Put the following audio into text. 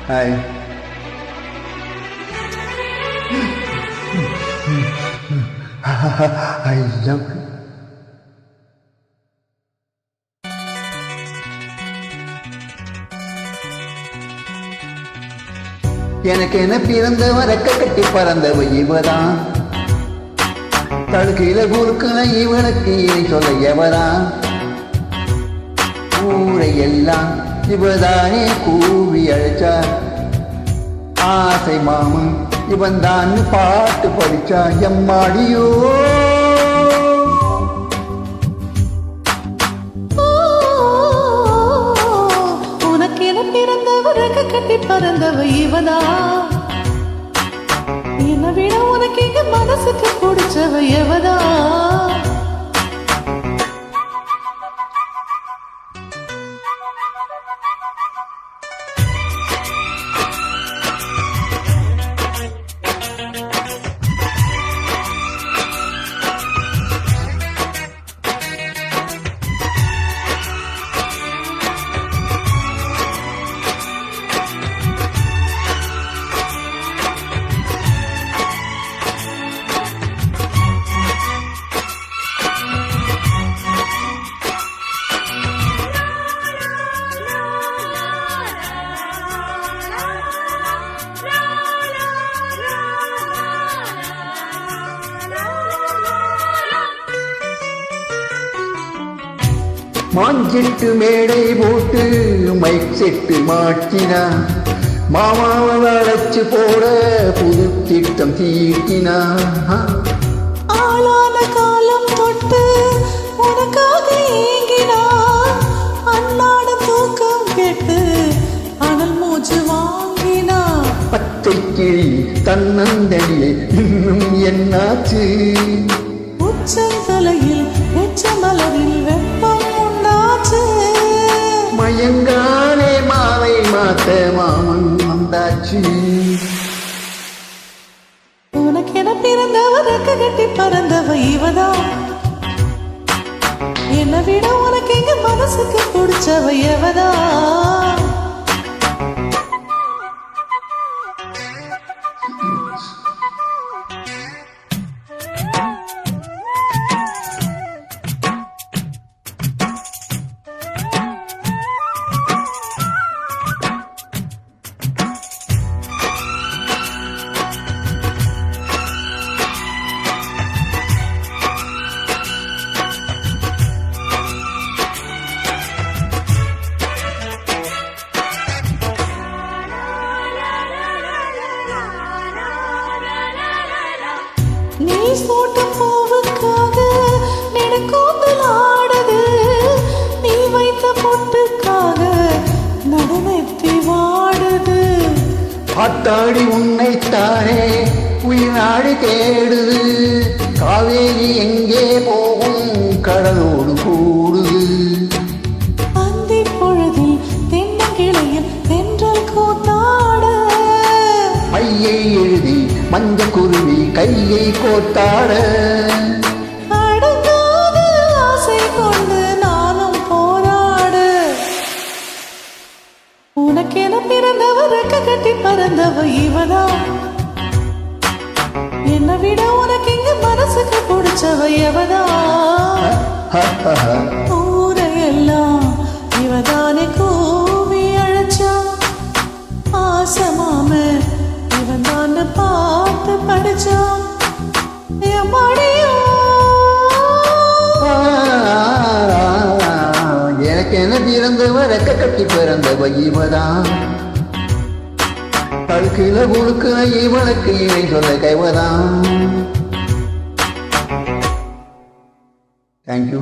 Hi. I love you. எனக்கு என்ன பிறந்தவன் ரெக்க கட்டி பறந்தவ இவதான். தடுக்கையில குறுக்குன இவனுக்கு இனி சொல்ல எவதான். ஊரை எல்லாம் இவதானே கூவி அழைச்சா. ஆசை மாமன் இவன் தான் பாட்டு படிச்சா. எம்மாடியோ உனக்கென பிறந்தவர் கட்டி பறந்தவ இவதா. என்னை விட உனக்கு இங்க மனசுக்கு பிடிச்சவ எவதா. மாஞ்சிட்டு மேடை போட்டு மைக் செட்டு மாட்டினா. மாமாவை அழைச்சு போட புது திட்டம் தீட்டினா. ஆளான காலம் தொட்டு உனக்காக ஏங்கினா. அன்னாட தூக்கம் கேட்டு அனல் மூச்சு வாங்கினா. பச்சை கிளி தன்னந்தனியே இன்னும் என்னாச்சு. உச்சந்தலையில் உச்சமலரில் வெப்பம் உண்டாச்சு. மயங்கானே மாவை மாத்த மாமன் வந்தாச்சு. உனக்கென பிறந்தவ ரெக்க கட்டி பறந்தவ இவதா. என்னை விட உனக்கு இங்க மனசுக்கு பிடிச்சவ எவதா. நீ சூட்ட பூவுக்காக நெடுக்கூந்தல் ஆடுது. நீ வைத்த பொட்டுக்காக நடுநெத்தி வாடுது. ஆத்தாடி உன்னைத்தானே உயிராடி தேடுது. காவேரி எங்கே போகும் கடலோடு கூடுது. அந்தி பொழுதில் தென்னங்கிளையில் தென்றல் கூத்தாட. மையை எழுதி மஞ்ச குருவி கையை கோத்தாட. அடங்காத ஆசை கொண்டு நானும் போராட. உனக்கென பிறந்தவ ரெக்க கட்டி பறந்தவ இவதா. என்னை விட உனக்கு இங்க மனசுக்கு பிடிச்சவ எவதா. ஊரையெல்லாம் இவதானே கூவி அழைச்சா. ஆசமாம இவன் தான் பார்த்து படிச்சா. எனக்கு என்ன பிறந்தவ ரெக்க கட்டி பிறந்தவ இவதான். பழுக்கில குழுக்குன இவனுக்கு இணை சொல்ல கைவதான். தேங்க்யூ.